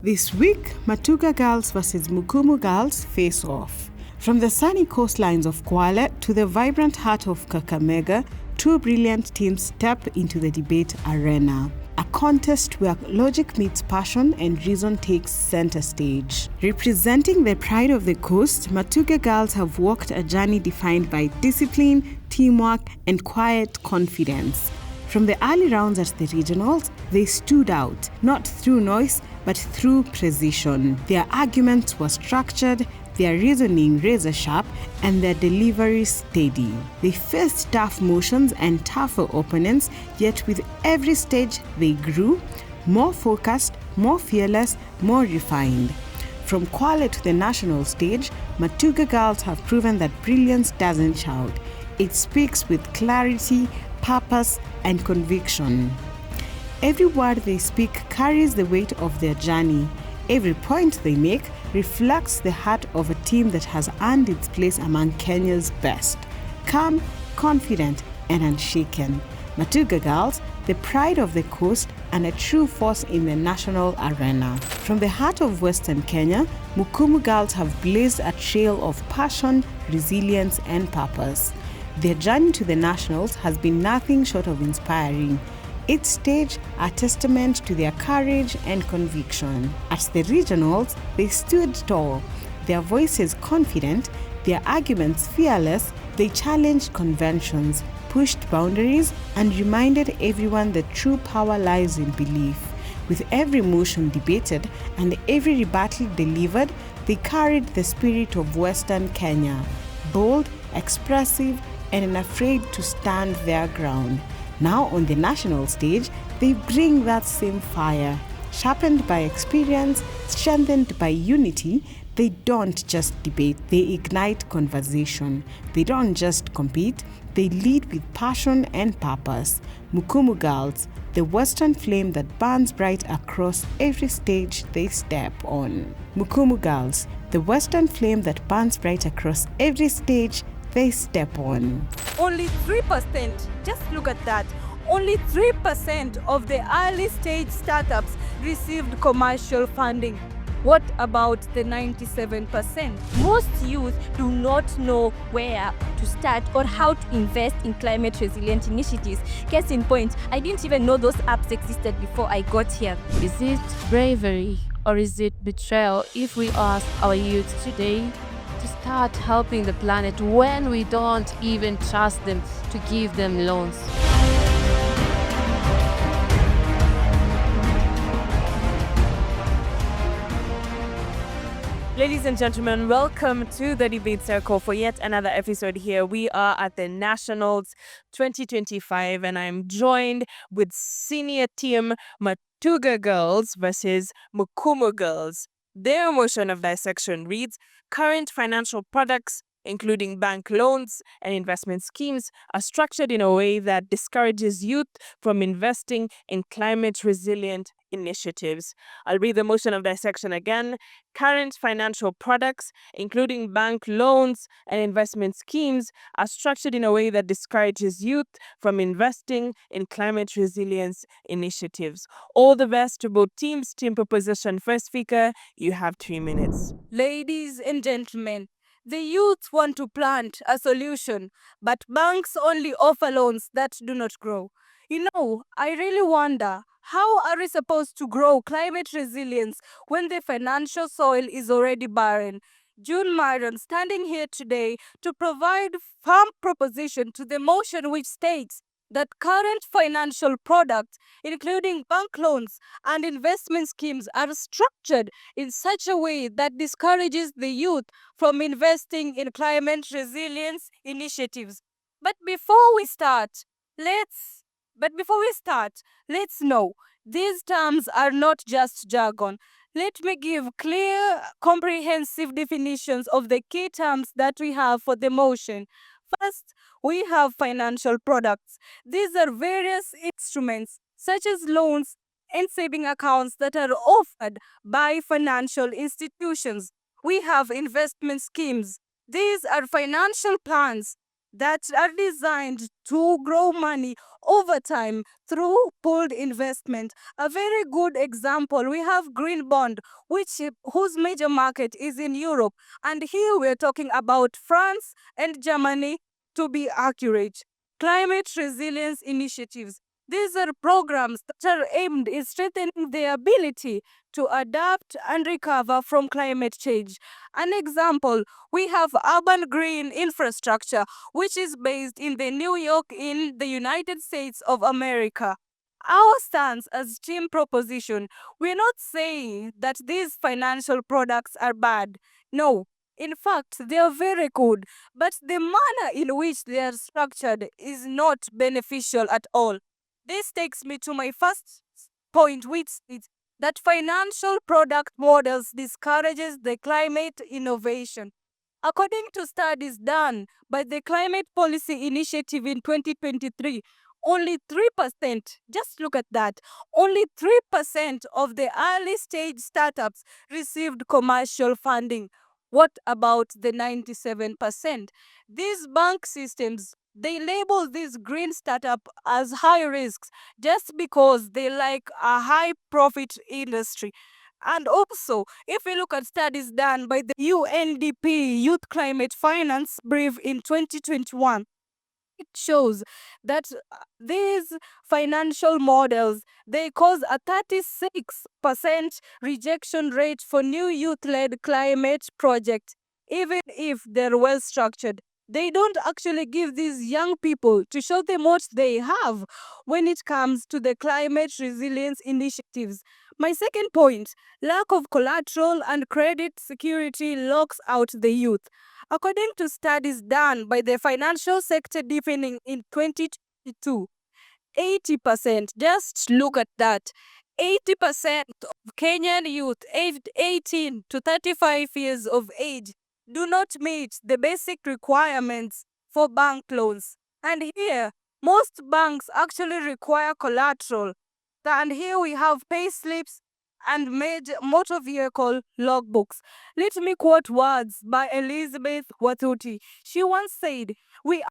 This week, Matuga girls versus Mukumu girls face off. From the sunny coastlines of Kwale to the vibrant heart of Kakamega, two brilliant teams step into the debate arena. A contest where logic meets passion and reason takes center stage. Representing the pride of the coast, Matuga girls have walked a journey defined by discipline, teamwork, and quiet confidence. From the early rounds at the regionals, they stood out, not through noise, but through precision. Their arguments were structured, their reasoning razor sharp, and their delivery steady. They faced tough motions and tougher opponents, yet with every stage they grew, more focused, more fearless, more refined. From Kwale to the national stage, Matuga girls have proven that brilliance doesn't shout. It speaks with clarity, purpose, and conviction. Every word they speak carries the weight of their journey. Every point they make reflects the heart of a team that has earned its place among Kenya's best. Calm, confident, and unshaken. Matuga girls, the pride of the coast and a true force in the national arena. From the heart of Western Kenya, Mukumu girls have blazed a trail of passion, resilience, and purpose. Their journey to the nationals has been nothing short of inspiring. Each stage a testament to their courage and conviction. At the regionals, they stood tall, their voices confident, their arguments fearless. They challenged conventions, pushed boundaries, and reminded everyone that true power lies in belief. With every motion debated and every rebuttal delivered, they carried the spirit of Western Kenya, bold, expressive, and unafraid to stand their ground. Now on the national stage, they bring that same fire. Sharpened by experience, strengthened by unity, they don't just debate, they ignite conversation. They don't just compete, they lead with passion and purpose. Mukumu girls, the Western flame that burns bright across every stage they step on. Mukumu girls, the Western flame that burns bright across every stage they step on. Only 3%, just look at that, only 3% of the early stage startups received commercial funding. What about the 97%? Most youth do not know where to start or how to invest in climate resilient initiatives. Case in point, I didn't even know those apps existed before I got here. Is it bravery or is it betrayal if we ask our youth today to start helping the planet when we don't even trust them to give them loans? Ladies and gentlemen, welcome to the Debate Circle for yet another episode here. We are at the Nationals 2025 and I'm joined with senior team Matuga girls versus Mukumu girls. Their motion of dissection reads, current financial products, including bank loans and investment schemes, are structured in a way that discourages youth from investing in climate-resilient initiatives. I'll read the motion of dissection again. Current financial products, including bank loans and investment schemes, are structured in a way that discourages youth from investing in climate resilience initiatives. All the best to both teams. Team proposition first speaker, you have 3 minutes. Ladies and gentlemen, the youth want to plant a solution, but banks only offer loans that do not grow. I really wonder, how are we supposed to grow climate resilience when the financial soil is already barren? June Myron standing here today to provide firm proposition to the motion which states that current financial products, including bank loans and investment schemes, are structured in such a way that discourages the youth from investing in climate resilience initiatives. But before we start, let's know these terms are not just jargon. Let me give clear, comprehensive definitions of the key terms that we have for the motion. First, we have financial products. These are various instruments such as loans and saving accounts that are offered by financial institutions. We have investment schemes. These are financial plans that are designed to grow money over time through pooled investment. A very good example, we have green bond, whose major market is in Europe. And here we're talking about France and Germany, to be accurate. Climate resilience initiatives. These are programs that are aimed at strengthening the ability to adapt and recover from climate change. An example, we have urban green infrastructure, which is based in the New York in the United States of America. Our stance as team proposition, we're not saying that these financial products are bad. No, in fact, they are very good, but the manner in which they are structured is not beneficial at all. This takes me to my first point, which is that financial product models discourages the climate innovation. According to studies done by the Climate Policy Initiative in 2023, only 3%, just look at that, only 3% of the early stage startups received commercial funding. What about the 97%? These bank systems, they label this green startup as high risks just because they like a high profit industry. And also, if we look at studies done by the UNDP Youth Climate Finance Brief in 2021, it shows that these financial models, they cause a 36% rejection rate for new youth-led climate projects, even if they're well structured. They don't actually give these young people to show them what they have when it comes to the climate resilience initiatives. My second point, lack of collateral and credit security locks out the youth. According to studies done by the financial sector deepening in 2022, 80%, just look at that, 80% of Kenyan youth aged 18 to 35 years of age do not meet the basic requirements for bank loans. And here, most banks actually require collateral. And here we have pay slips and major motor vehicle logbooks. Let me quote words by Elizabeth Wathuti. She once said, "We are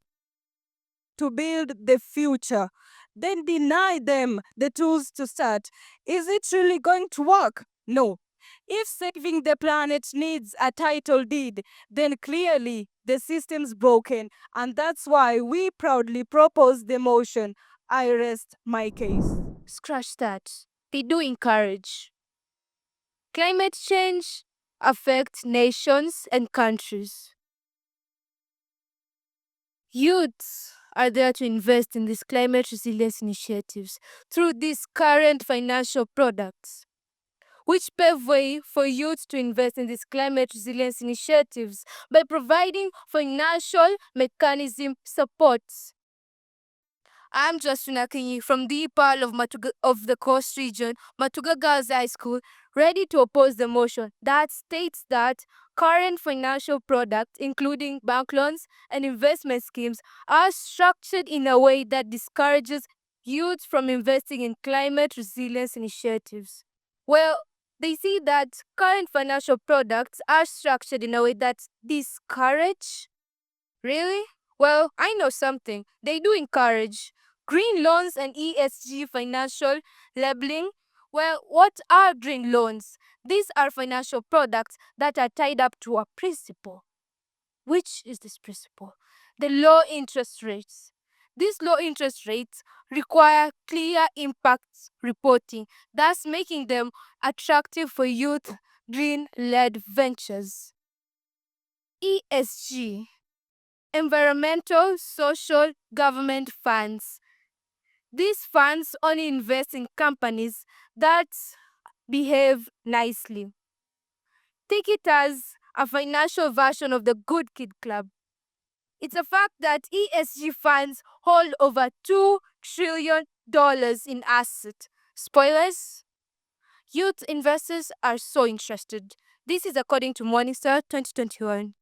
to build the future, then deny them the tools to start. Is it really going to work? No. If saving the planet needs a title deed, then clearly the system's broken, and that's why we proudly propose the motion. I rest my case." Scratch that. They do encourage. Climate change affects nations and countries. Youths are there to invest in these climate resilience initiatives through these current financial products, which pave way for youth to invest in these climate resilience initiatives by providing financial mechanism supports. I'm Justina Kinyi from the Pearl of Matuga of the Coast Region, Matuga Girls High School, ready to oppose the motion that states that current financial products, including bank loans and investment schemes, are structured in a way that discourages youth from investing in climate resilience initiatives. Well, they see that current financial products are structured in a way that discourage. Really? Well, I know something. They do encourage green loans and ESG financial labeling. Well, what are green loans? These are financial products that are tied up to a principle. Which is this principle? The low interest rates. These low interest rates require clear impact reporting, thus making them attractive for youth green led ventures. ESG, environmental, social, government funds. These funds only invest in companies that behave nicely. Take it as a financial version of the Good Kid Club. It's a fact that ESG funds hold over $2 trillion in assets. Spoilers? Youth investors are so interested. This is according to Morningstar 2021.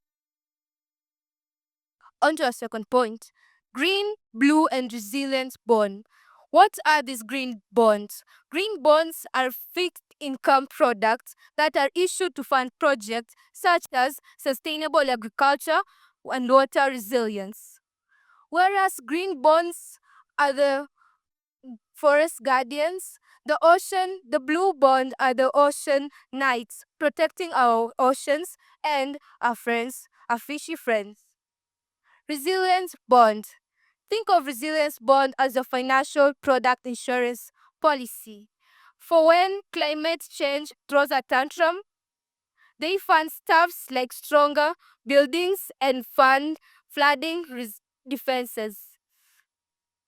On to our second point, green, blue, and resilient bond. What are these green bonds? Green bonds are fixed income products that are issued to fund projects such as sustainable agriculture and water resilience. Whereas green bonds are the forest guardians, the blue bond are the ocean knights, protecting our oceans and our friends, our fishy friends. Resilience bond. Think of resilience bond as a financial product insurance policy. For when climate change throws a tantrum, they fund stuffs like stronger buildings and fund flooding defenses.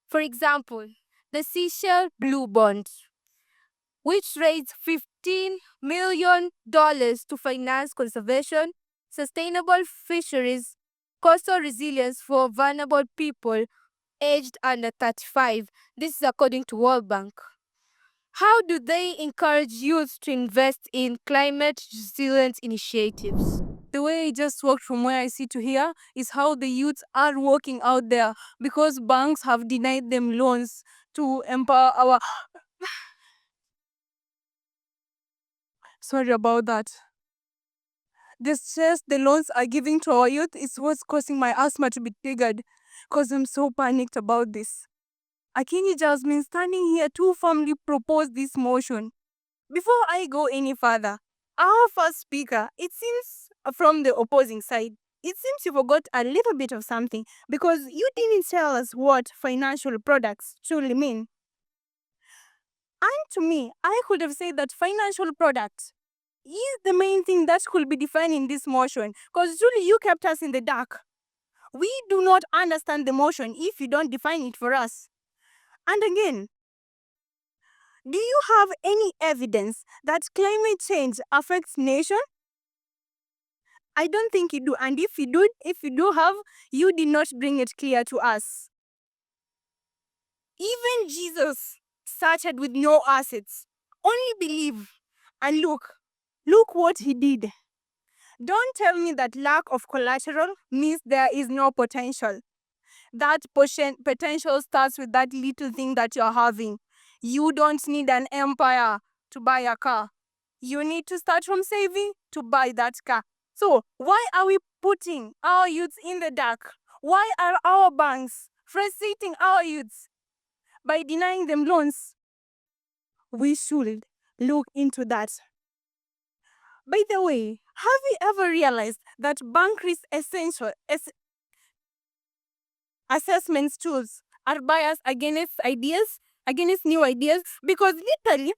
For example, the Seychelles Blue Bond, which raised $15 million to finance conservation, sustainable fisheries, coastal resilience for vulnerable people aged under 35. This is according to World Bank. How do they encourage youth to invest in climate resilient initiatives? The way it just worked from where I sit to here is how the youths are working out there because banks have denied them loans to empower our. Sorry about that. The stress the loans are giving to our youth is what's causing my asthma to be triggered because I'm so panicked about this. Akini Jasmine standing here to firmly propose this motion. Before I go any further, our first speaker, it seems from the opposing side, it seems you forgot a little bit of something because you didn't tell us what financial products truly mean. And to me, I could have said that financial products is the main thing that could be defining this motion because truly you kept us in the dark. We do not understand the motion if you don't define it for us. And again, do you have any evidence that climate change affects nation? I don't think you do. And if you do have, you did not bring it clear to us. Even Jesus started with no assets. Only believe. And look what he did. Don't tell me that lack of collateral means there is no potential. That potential starts with that little thing that you're having. You don't need an empire to buy a car. You need to start from saving to buy that car. So why are we putting our youths in the dark? Why are our banks frustrating our youths by denying them loans? We should look into that. By the way, have you ever realized that bank risk essential assessments tools are biased against new ideas? Because literally,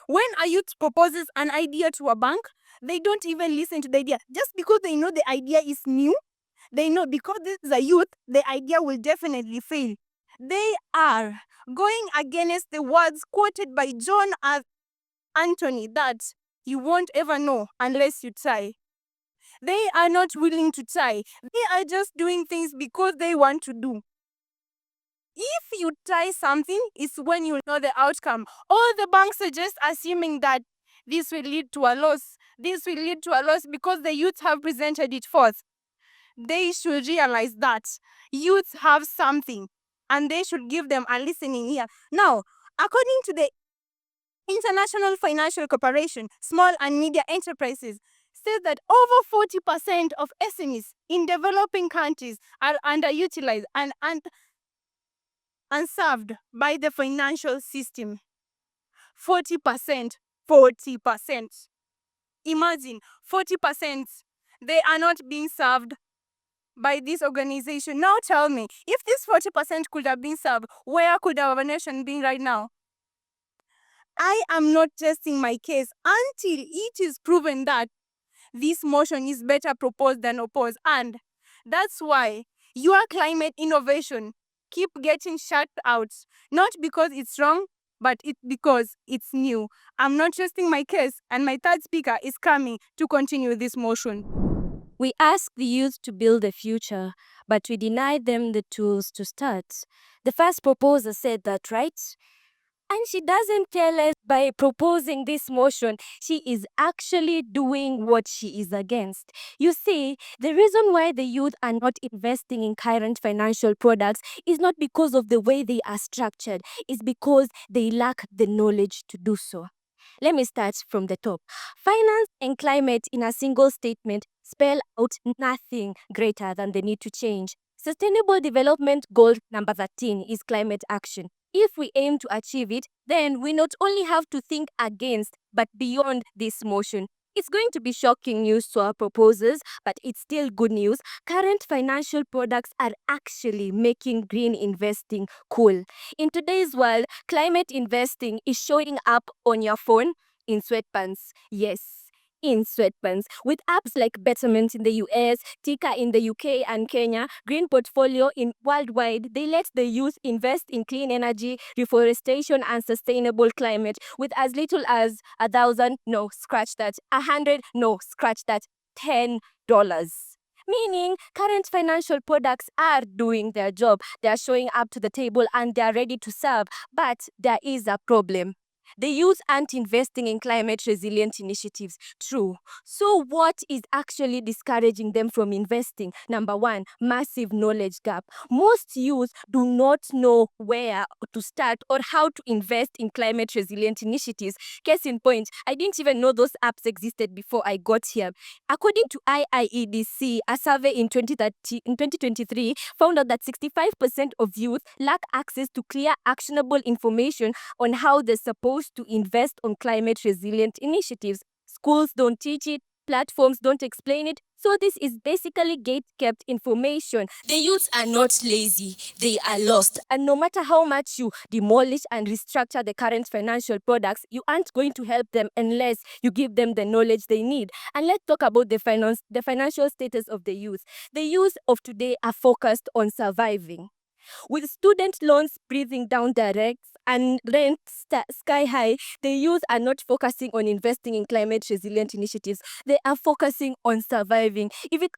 when a youth proposes an idea to a bank, they don't even listen to the idea. Just because they know the idea is new, they know because this is a youth, the idea will definitely fail. They are going against the words quoted by John Anthony that you won't ever know unless you try. They are not willing to try. They are just doing things because they want to do. If you try something, it's when you know the outcome. All the banks are just assuming that this will lead to a loss. This will lead to a loss because the youth have presented it forth. They should realize that youths have something and they should give them a listening ear. Now, according to the International Financial Corporation, Small and Medium Enterprises, says that over 40% of SMEs in developing countries are underutilized and unserved by the financial system. 40%. 40%. Imagine 40%. They are not being served by this organization. Now tell me, if this 40% could have been served, where could our nation be right now? I am not testing my case until it is proven that this motion is better proposed than opposed. And that's why your climate innovation keep getting shut out. Not because it's wrong, but it's because it's new. I'm not testing my case, and my third speaker is coming to continue this motion. We ask the youth to build a future, but we deny them the tools to start. The first proposer said that, right? And she doesn't tell us by proposing this motion, she is actually doing what she is against. You see, the reason why the youth are not investing in current financial products is not because of the way they are structured, it's because they lack the knowledge to do so. Let me start from the top. Finance and climate in a single statement spell out nothing greater than the need to change. Sustainable Development Goal number 13 is climate action. If we aim to achieve it, then we not only have to think against, but beyond this motion. It's going to be shocking news to our proposers, but it's still good news. Current financial products are actually making green investing cool. In today's world, climate investing is showing up on your phone in sweatpants. Yes, in sweatpants. With apps like Betterment in the US, Tika in the UK and Kenya, Green Portfolio in worldwide, they let the youth invest in clean energy, reforestation, and sustainable climate with as little as 1,000, no, scratch that, 100, no, scratch that, $10. Meaning, current financial products are doing their job. They are showing up to the table and they are ready to serve. But there is a problem. The youth aren't investing in climate resilient initiatives. True. So, what is actually discouraging them from investing? Number one, massive knowledge gap. Most youth do not know where to start or how to invest in climate resilient initiatives. Case in point, I didn't even know those apps existed before I got here. According to IIEDC, a survey in 2023 found out that 65% of youth lack access to clear, actionable information on how they're supposed to invest on climate resilient initiatives. Schools don't teach it, platforms don't explain it. So this is basically gate-kept information. The youths are not lazy, they are lost. And no matter how much you demolish and restructure the current financial products, you aren't going to help them unless you give them the knowledge they need. And let's talk about the financial status of the youth. The youth of today are focused on surviving. With student loans breathing down their necks and rent sky high, the youth are not focusing on investing in climate resilient initiatives. They are focusing on surviving. If it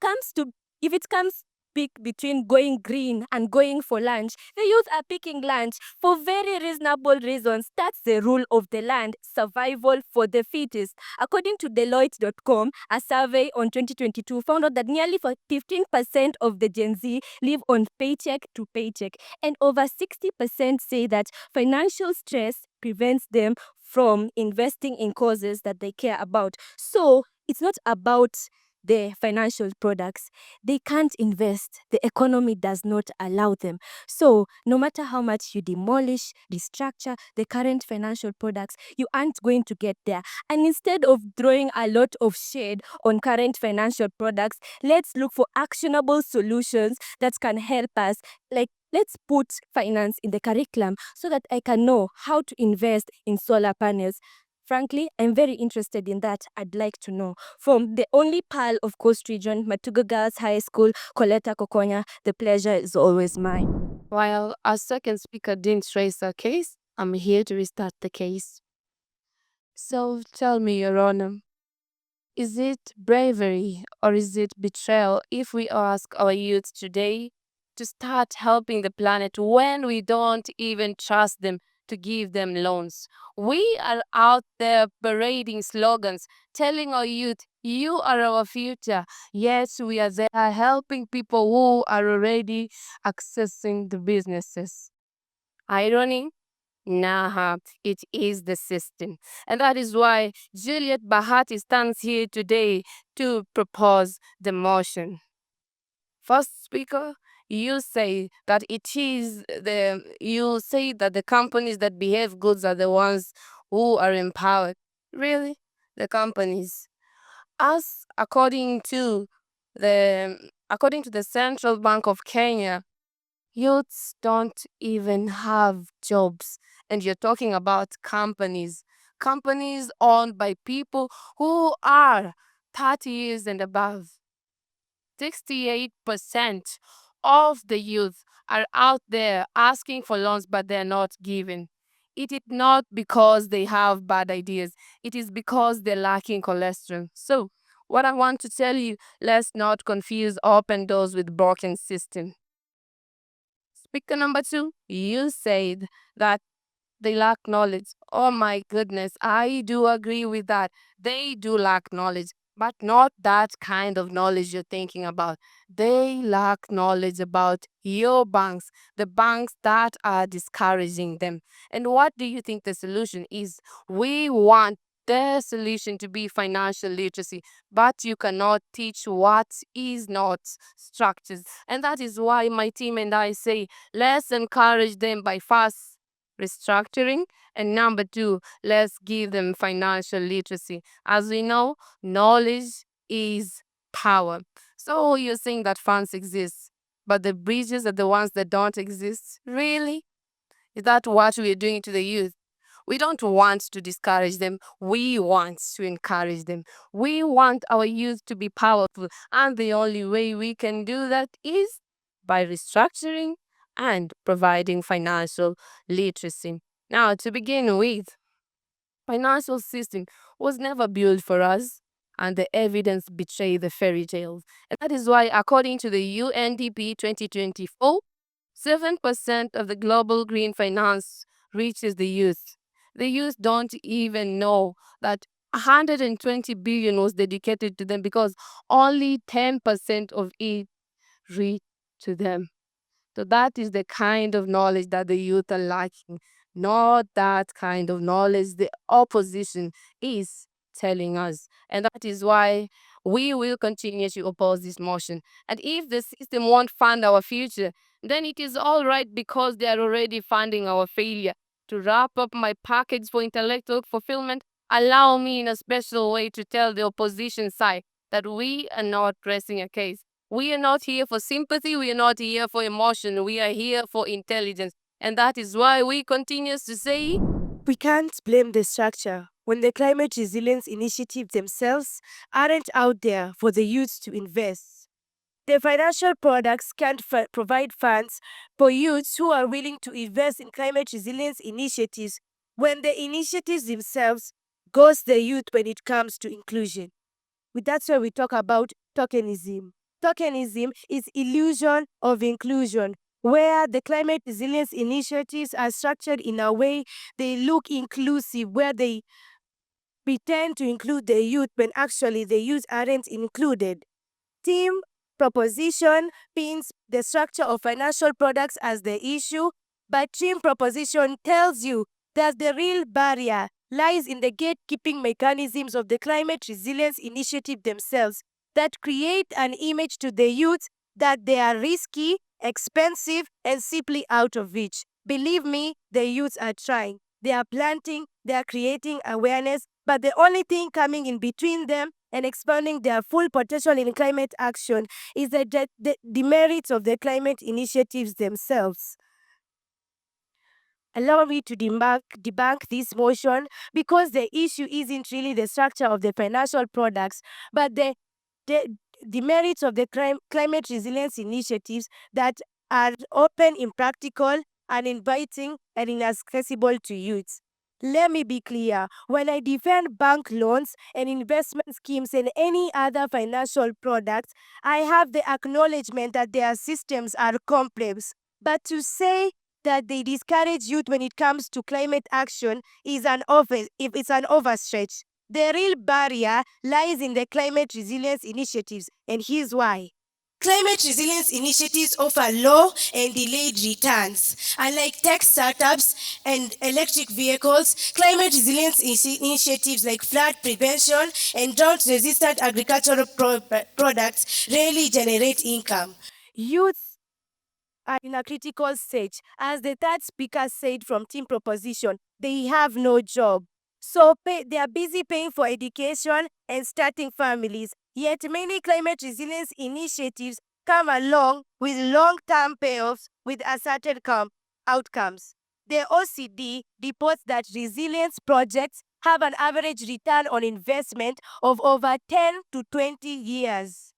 comes pick between going green and going for lunch, the youth are picking lunch for very reasonable reasons. That's the rule of the land, survival for the fittest. According to Deloitte.com, a survey on 2022 found out that nearly 15% of the Gen Z live on paycheck to paycheck, and over 60% say that financial stress prevents them from investing in causes that they care about. So it's not about the financial products. They can't invest. The economy does not allow them. So no matter how much you demolish, restructure the current financial products, you aren't going to get there. And instead of throwing a lot of shade on current financial products, let's look for actionable solutions that can help us. Like, let's put finance in the curriculum so that I can know how to invest in solar panels. Frankly, I'm very interested in that. I'd like to know. From the only pal of Coast Region, Matuga Girls High School, Coletta Kokonya, the pleasure is always mine. While our second speaker didn't raise a case, I'm here to restart the case. So tell me, Your Honor, is it bravery or is it betrayal if we ask our youth today to start helping the planet when we don't even trust them to give them loans? We are out there parading slogans, telling our youth, you are our future. Yes, we are there helping people who are already accessing the businesses. Irony? Nah, it is the system. And that is why Juliet Bahati stands here today to propose the motion. First speaker, you say that the companies that behave goods are the ones who are empowered. Really? The companies. As according to the Central Bank of Kenya, youths don't even have jobs. And you're talking about companies. Companies owned by people who are 30 years and above. 68% of the youth are out there asking for loans, but they're not given. It is not because they have bad ideas. It is because they're lacking cholesterol. So, what I want to tell you, let's not confuse open doors with broken system. Speaker number 2, you said that they lack knowledge. Oh my goodness, I do agree with that. They do lack knowledge, but not that kind of knowledge you're thinking about. They lack knowledge about your banks, the banks that are discouraging them. And what do you think the solution is? We want their solution to be financial literacy, but you cannot teach what is not structured. And that is why my team and I say, let's encourage them by first restructuring, and number two, let's give them financial literacy. As we know, knowledge is power. So you're saying that funds exist, but the bridges are the ones that don't exist? Really? Is that what we're doing to the youth? We don't want to discourage them. We want to encourage them. We want our youth to be powerful. And the only way we can do that is by restructuring and providing financial literacy. Now, to begin with, financial system was never built for us, and the evidence betray the fairy tales. And that is why, according to the UNDP 2024, 7% of the global green finance reaches the youth. The youth don't even know that 120 billion was dedicated to them because only 10% of it reached to them. So that is the kind of knowledge that the youth are lacking, not that kind of knowledge the opposition is telling us. And that is why we will continue to oppose this motion. And if the system won't fund our future, then it is all right because they are already funding our failure. To wrap up my package for intellectual fulfillment, allow me in a special way to tell the opposition side that we are not pressing a case. We are not here for sympathy. We are not here for emotion. We are here for intelligence. And that is why we continue to say, We can't blame the structure when the climate resilience initiatives themselves aren't out there for the youth to invest. The financial products can't provide funds for youths who are willing to invest in climate resilience initiatives when the initiatives themselves ghost the youth when it comes to inclusion. That's why we talk about tokenism. Tokenism is illusion of inclusion, where the climate resilience initiatives are structured in a way they look inclusive, where they pretend to include the youth when actually the youth aren't included. Team proposition pins the structure of financial products as the issue, but team proposition tells you that the real barrier lies in the gatekeeping mechanisms of the climate resilience initiative themselves that create an image to the youth that they are risky, expensive, and simply out of reach. Believe me, the youths are trying. They are planting, they are creating awareness, but the only thing coming in between them and expanding their full potential in climate action is the demerits of the climate initiatives themselves. Allow me to debunk this motion because the issue isn't really the structure of the financial products, but the demerits of the climate resilience initiatives that are open, impractical, uninviting, and inaccessible to youths. Let me be clear, when I defend bank loans and investment schemes and any other financial products, I have the acknowledgement that their systems are complex. But to say that they discourage youth when it comes to climate action is an overstretch. The real barrier lies in the climate resilience initiatives, and here's why. Climate resilience initiatives offer low and delayed returns. Unlike tech startups and electric vehicles, climate resilience initiatives like flood prevention and drought-resistant agricultural products rarely generate income. Youth are in a critical stage. As the third speaker said from Team Proposition, they have no job. So they are busy paying for education and starting families. Yet many climate resilience initiatives come along with long-term payoffs with asserted outcomes. The OECD reports that resilience projects have an average return on investment of over 10 to 20 years.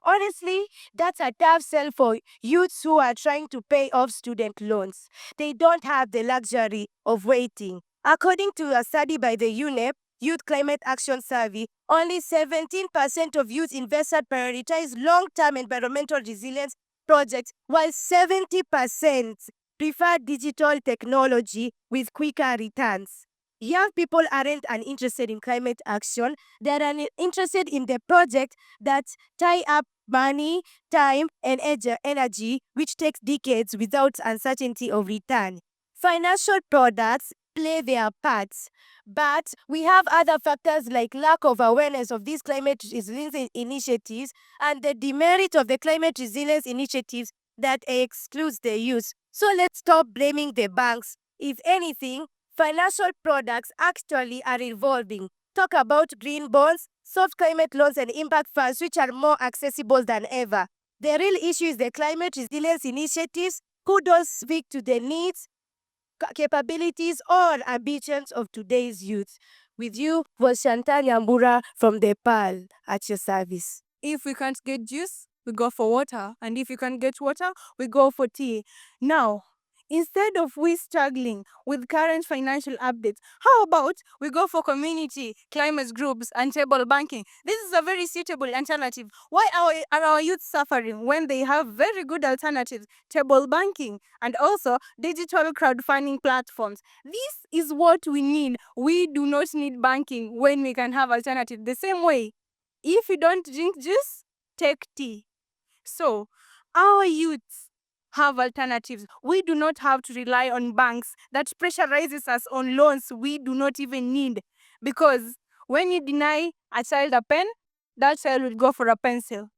Honestly, that's a tough sell for youths who are trying to pay off student loans. They don't have the luxury of waiting. According to a study by the UNEP, Youth Climate Action Survey, only 17% of youth investors prioritize long-term environmental resilience projects, while 70% prefer digital technology with quicker returns. Young people aren't uninterested in climate action. They are interested in the project that tie up money, time, and energy, which takes decades without uncertainty of return. Financial products play their parts. But we have other factors like lack of awareness of these climate resilience initiatives and the demerit of the climate resilience initiatives that excludes the youth. So let's stop blaming the banks. If anything, financial products actually are evolving. Talk about green bonds, soft climate loans, and impact funds, which are more accessible than ever. The real issue is the climate resilience initiatives who don't speak to the needs, capabilities, or ambitions of today's youth. With you was Chantal Yambura from the PAL at your service. If we can't get juice, we go for water. And if you can't get water, we go for tea. Now, instead of we struggling with current financial updates, how about we go for community, climate groups, and table banking? This is a very suitable alternative. Why are our youth suffering when they have very good alternatives, table banking, and also digital crowdfunding platforms? This is what we need. We do not need banking when we can have alternatives. The same way, if you don't drink juice, take tea. So, our youths have alternatives. We do not have to rely on banks that pressurizes us on loans we do not even need. Because when you deny a child a pen, that child will go for a pencil.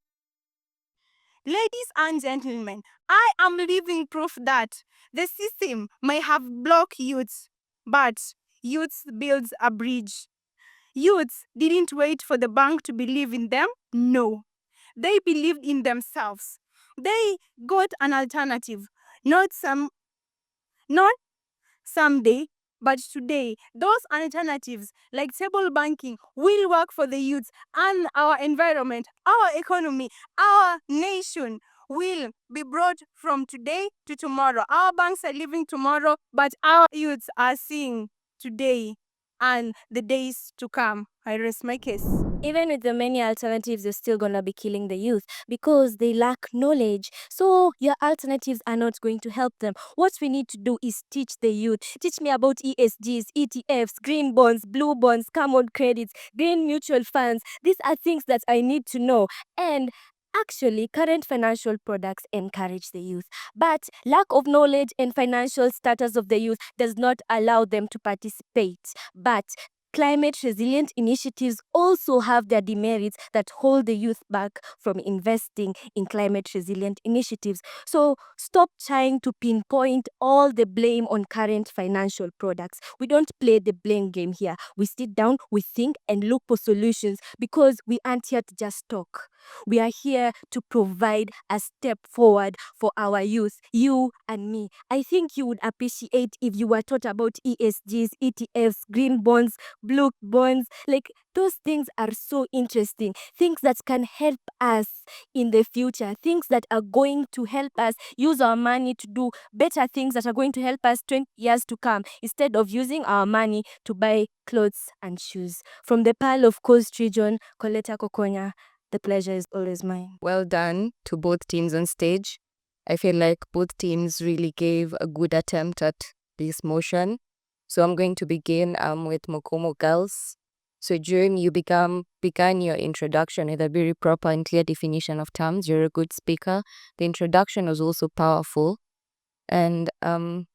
Ladies and gentlemen, I am living proof that the system may have blocked youths, but youths builds a bridge. Youths didn't wait for the bank to believe in them. No. They believed in themselves. They got an alternative. Not someday, but today. Those alternatives, like table banking, will work for the youths and our environment, our economy, our nation will be brought from today to tomorrow. Our banks are living tomorrow, but our youths are seeing today and the days to come. I rest my case. Even with the many alternatives, you're still gonna be killing the youth because they lack knowledge. So your alternatives are not going to help them. What we need to do is teach the youth. Teach me about ESGs, ETFs, green bonds, blue bonds, carbon credits, green mutual funds. These are things that I need to know. And actually, current financial products encourage the youth, but lack of knowledge and financial status of the youth does not allow them to participate. But climate resilient initiatives also have their demerits that hold the youth back from investing in climate resilient initiatives. So stop trying to pinpoint all the blame on current financial products. We don't play the blame game here. We sit down, we think, and look for solutions because we aren't here to just talk. We are here to provide a step forward for our youth, you and me. I think you would appreciate if you were taught about ESGs, ETFs, green bonds, blue bonds. Like, those things are so interesting. Things that can help us in the future. Things that are going to help us use our money to do better things that are going to help us 20 years to come instead of using our money to buy clothes and shoes. From the Pearl of Coast Region, Coletta Kokonya, the pleasure is always mine. Well done to both teams on stage. I feel like both teams really gave a good attempt at this motion. So I'm going to begin with Mukumu girls. So Jerome, you began your introduction with a very proper and clear definition of terms. You're a good speaker. The introduction was also powerful. And then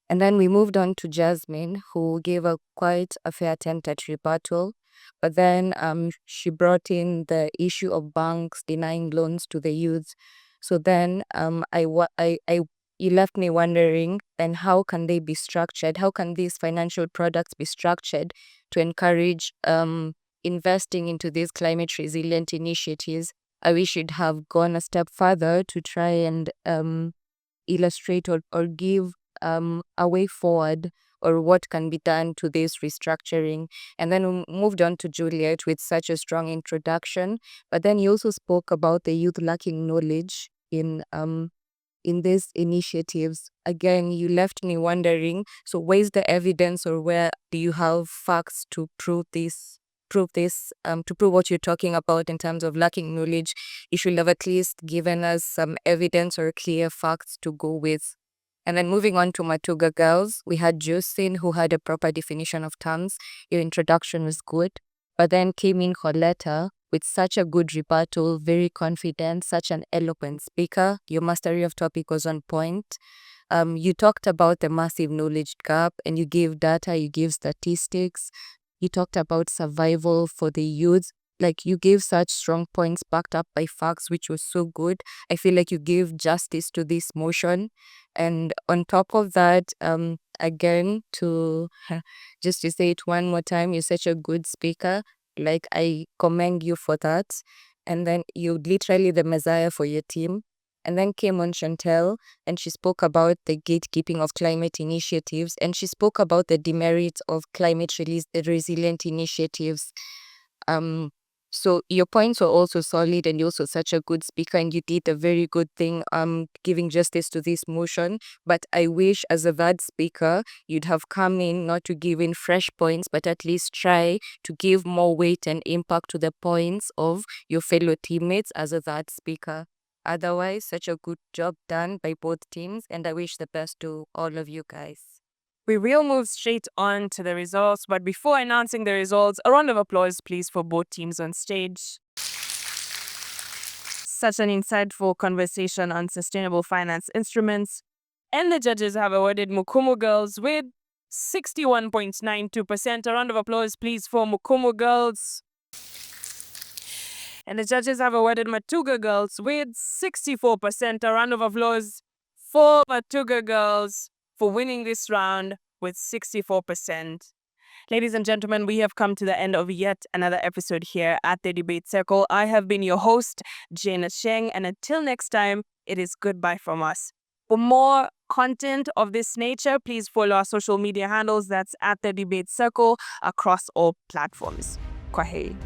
we moved on to Jasmine, who gave quite a fair attempt at rebuttal. But then she brought in the issue of banks denying loans to the youth. So then you left me wondering, then how can they be structured? How can these financial products be structured to encourage investing into these climate resilient initiatives? I wish you'd have gone a step further to try and illustrate or give a way forward or what can be done to this restructuring. And then we moved on to Juliet with such a strong introduction. But then you also spoke about the youth lacking knowledge in these initiatives. Again, you left me wondering, so where's the evidence or where do you have facts to prove this? To prove what you're talking about in terms of lacking knowledge? You should have at least given us some evidence or clear facts to go with. And then moving on to Matuga girls, we had Jocelyn, who had a proper definition of terms. Your introduction was good. But then came in Coletta with such a good rebuttal, very confident, such an eloquent speaker. Your mastery of topic was on point. You talked about the massive knowledge gap and you gave data, you gave statistics, you talked about survival for the youth. Like you gave such strong points backed up by facts, which was so good. I feel like you gave justice to this motion. And on top of that, again, to just to say it one more time, you're such a good speaker. Like I commend you for that. And then you're literally the messiah for your team. And then came on Chantel, and she spoke about the gatekeeping of climate initiatives, and she spoke about the demerits of climate resilient initiatives. So your points were also solid, and you're also such a good speaker, and you did a very good thing giving justice to this motion. But I wish as a third speaker, you'd have come in not to give in fresh points, but at least try to give more weight and impact to the points of your fellow teammates as a third speaker. Otherwise, such a good job done by both teams, and I wish the best to all of you guys. We will move straight on to the results, but before announcing the results, a round of applause, please, for both teams on stage. Such an insightful conversation on sustainable finance instruments. And the judges have awarded Mukumu Girls with 61.92%. A round of applause, please, for Mukumu Girls. And the judges have awarded Matuga Girls with 64%. A round of applause for Matuga Girls for winning this round with 64%. Ladies and gentlemen, we have come to the end of yet another episode here at the Debate Circle. I have been your host, Jane Sheng, and until next time, it is goodbye from us. For more content of this nature, please follow our social media handles. That's at the Debate Circle across all platforms. Kwaheri.